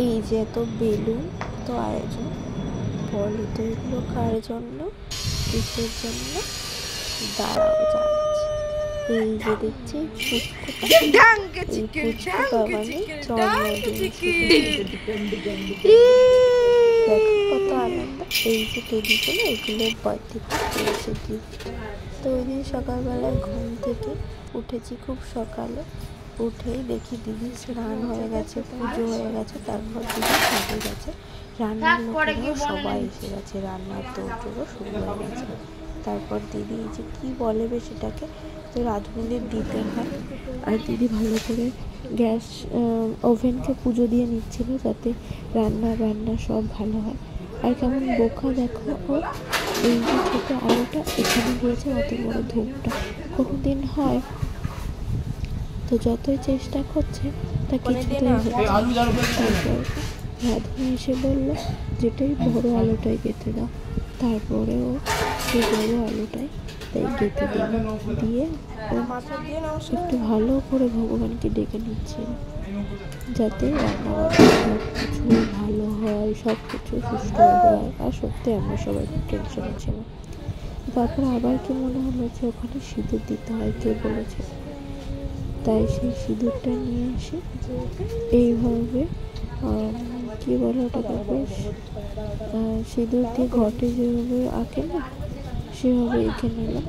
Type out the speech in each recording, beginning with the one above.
এই যে এত বেলুন, তো আয়োজন, বলো তো এগুলো কার জন্য, কিসের জন্য? দাঁড়াও যাচ্ছে। এই যে দেখছি পুষ্পটা, এই পুষ্প বাবানের জন্মদিন। দেখো কত আনন্দ। এই যে টেডিগুলো, এগুলো বার্থডে করেছে গিফট। তো ওই দিন সকালবেলায় ঘুম থেকে উঠেছি খুব সকালে, উঠেই দেখি দিদি স্নান হয়ে গেছে, পুজো হয়ে গেছে, তারপর দিদি সাজে গেছে, রান্নার লোকেরাও সবাই এসে গেছে, রান্নার তোড়জোড়ও শুরু হয়ে গেছে। তারপর দিদি এই যে কী বলে বেশ এটাকে, তো রাঁধুনিদের দিতে হয়, আর দিদি ভালো করে গ্যাস ওভেনকে পুজো দিয়ে নিচ্ছিল যাতে রান্না বান্না সব ভালো হয়। আর কেমন বোকা দেখো, ও এই যে ছোটো আলোটা এখানে দিয়েছে, অত বড় ধূপটা কোনো দিন হয়, তো যতই চেষ্টা করছে তা কিছুতেই হচ্ছে। তারপর রাধুনি এসে বললো যেটাই বড় আলোটাই গেঁথে দাও, তারপরেও সেই বড় আলোটাই তাই গেঁথে দিল, দিয়ে ও একটু ভালো করে ভগবানকে ডেকে নিচ্ছিল যাতে রান্নাবান্না সব কিছু ভালো হয়, সব কিছু সুষ্ঠুভাবে হয়। আর সত্যি আমরা সবাই খুব টেনশনে ছিলাম। তারপর আবার কি মনে হলো যে ওখানে সিঁদুর দিতে হয়, কে বলেছে, তাই সেই সিঁদুরটা নিয়ে এসে এইভাবে কী বলে ওটাকে, বেশ সিঁদুর দিয়ে ঘটে যেভাবে আঁকে না, সেভাবে এঁকে নিলাম।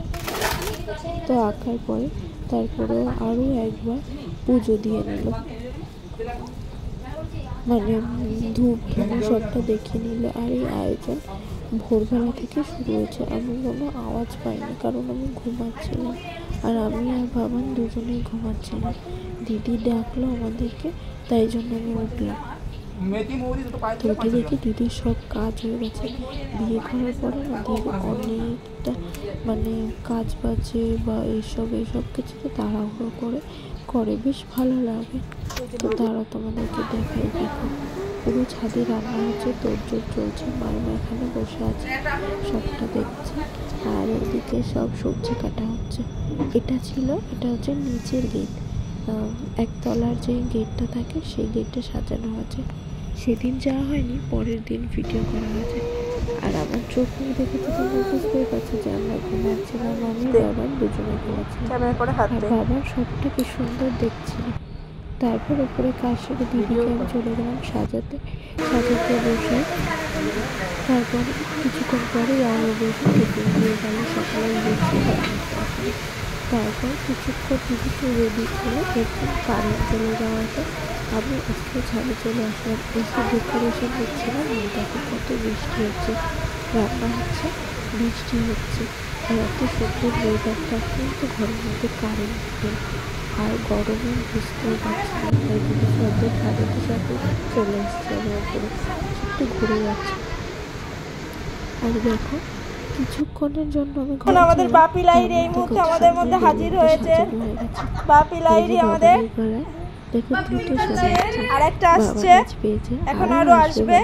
তো আঁকার পরে তারপরেও আরও একবার পুজো দিয়ে নিল, মানে ধূপ ধুনো সবটা দেখে নিল। আর এই আয়োজন ভোরবেলা থেকে শুরু হয়েছে, আমি কোনো আওয়াজ পাইনি কারণ আমি ঘুমাচ্ছিলাম, আর আমি আর বাবান দুজনেই ঘুমাচ্ছিলাম। দিদি ডাকলো আমাদেরকে, তাই জন্য আমি উঠলাম। তো উঠে দেখি দিদির সব কাজ হয়ে গেছে। বিয়ে করার পরে না দিদি অনেকটা মানে কাজ বাজে বা এইসব কিছুতে তাড়াহুড়ো করে বেশ ভালো লাগে। তো তারা তোমাদেরকে দেখাই, দেখো পুরো ছাদে রান্না হচ্ছে, তোড়জোড় চলছে, মায়েরা এখানে বসে আছে সবটা দেখছে, আর ওদিকে সব সবজি কাটা হচ্ছে। এটা হচ্ছে নিচের গেট, একতলার যে গেটটা থাকে সেই গেটটা সাজানো হয়েছে। সেদিন যাওয়া হয়নি, পরের দিন ভিডিও করা হয়েছে। আর আমার চোখ মুখ দেখে তো তোমরা বুঝতেই পারছো যে আমরা ঘুমাচ্ছিলাম, আমি বাবার দুজনে ঘুমাচ্ছিলাম, আর বাবার সবটা কি সুন্দর দেখছিল। তারপর উপরে কাজ সেরে দিদিকে আমি চলে গেলাম সাজাতে বসে। তারপর কিছুক্ষণ পরে আমরা বসে টিফিন দিয়ে গেল, সকালে লুচি। তারপর কিছুক্ষণ দিদিকে রেডি করে একটু কারেন্ট চলে যাওয়াতে আমি আজকে ছাদে চলে আসলাম, এসে ডেকোরেশন হচ্ছিলাম। দেখো কত বৃষ্টি হচ্ছে, রান্না হচ্ছে, বৃষ্টি হচ্ছে, আর এত সুন্দর ওয়েদারটা, কিন্তু ঘরের মধ্যে কারেন্ট নেই, আর গরমে বুঝতেও পারছি না। তাই দিদি সাথে ছাদের সাথে চলে এসছে আমার উপরে, একটু ঘুরে যাচ্ছে। আর দেখো কিছুক্ষণের জন্য আমি আমাদের বাপি লাইরি এই মুহূর্তে আমাদের মধ্যে হাজির হয়েছে। বাপি লাইরি আমাদের দেখো দুটো সাজাচ্ছে, আর একটা আসছে, পেয়েছে, এখন আরো আসবে।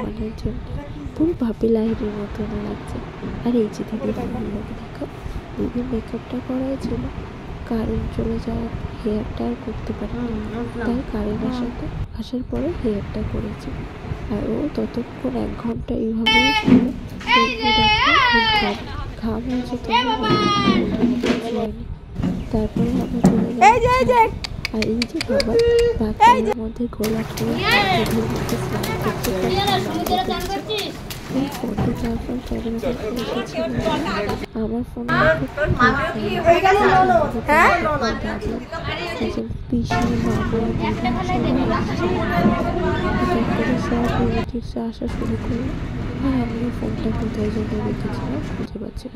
পুরো বাপি লাইরির মতন লাগছে। আর এই যে দিদি রান্নাগুলোকে দেখো, দিদি মেকআপটা করাই ছিল, কারেন্ট চলে যাওয়ার হেয়ারটা আর করতে পারিনি, তাই কারেন্ট আসার পরে হেয়ারটা করেছি। আর ও ততক্ষণ 1 ঘন্টা এইভাবেই ছিল। ঘাম হয়েছে, তারপরে আমরা চলে গেলাম। আর এই যে বাবা বাথরুমের মধ্যে গোলাপ করে স্নান করতে আমার ফোনে পিসি মামা সব রিলেটিভসে আসা শুরু করলো, আর আমি ফোনটা কোথায় জন্য রেখেছিলাম খুঁজে পাচ্ছি না।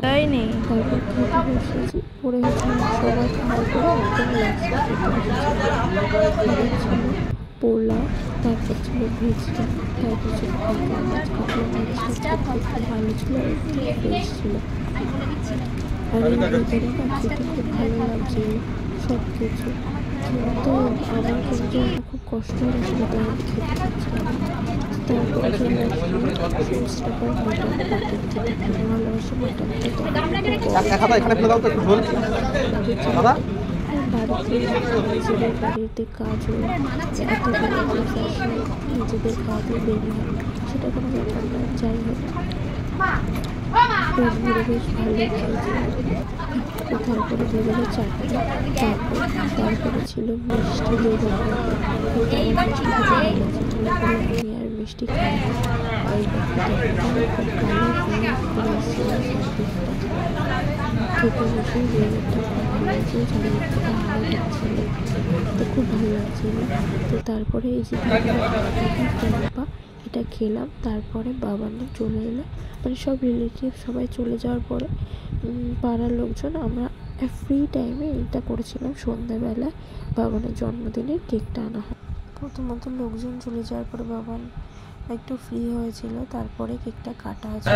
তারপর খেতে বসেছি, পড়ে গেছিলাম সবাই খাওয়ার পরে একদম লাস্টে খেতে ছিল পোলাও, তারপর ছিল ভেজটা, তারপর ছিল কাঁকড়া মাছটা খুব ভালো ছিল, একটু ফ্রেশ ছিল। আর এই ভেতরে না খেতে খুব ভালো লাগছিল সব কিছু, কিন্তু আমার কিন্তু খুব কষ্ট হয়েছিল, তাই আমি খেতে পারছিলাম। তারপরে চলে আসলাম মাটন খেতে, খুব ভালোবাসি মাটনটা। বাড়িতে নিজেদের বাড়িতে কাজও এতগুলো প্রফেশনাল নিজেদের কাজও বের হয়, সেটা কোনো ব্যাপার না। যাই হোক, পেট ভরে বেশ ভালোই খেয়েছিলাম। তারপরে দিয়ে গেলো চারটে, তারপরে ছিল মিষ্টি দই বানানো। আমার মিষ্টি খেতে ভালো লাগছে, তাহলে আমি আর মিষ্টি খাই না। এই খুব ভালো করে এসেছিল সার্ভিসটা। খেতে বসে বেগুনটা ভালো লাগছে, চারিদিকটা ভালো লাগছিল, তো খুব ভালো লাগছিল। তো তারপরে এই যে ক্যাম্পা এটা খেলাম। তারপরে বাবানও চলে এলো, মানে সব রিলেটিভ সবাই চলে যাওয়ার পরে পাড়ার লোকজন আমরা ফ্রি টাইমে এটা করেছিলাম। সন্ধ্যাবেলায় বাবানের জন্মদিনে কেকটা আনা হয়। প্রথমত লোকজন চলে যাওয়ার পরে বাবান একটু ফ্রি হয়েছিল, তারপরে কেকটা কাটা হয়েছিল।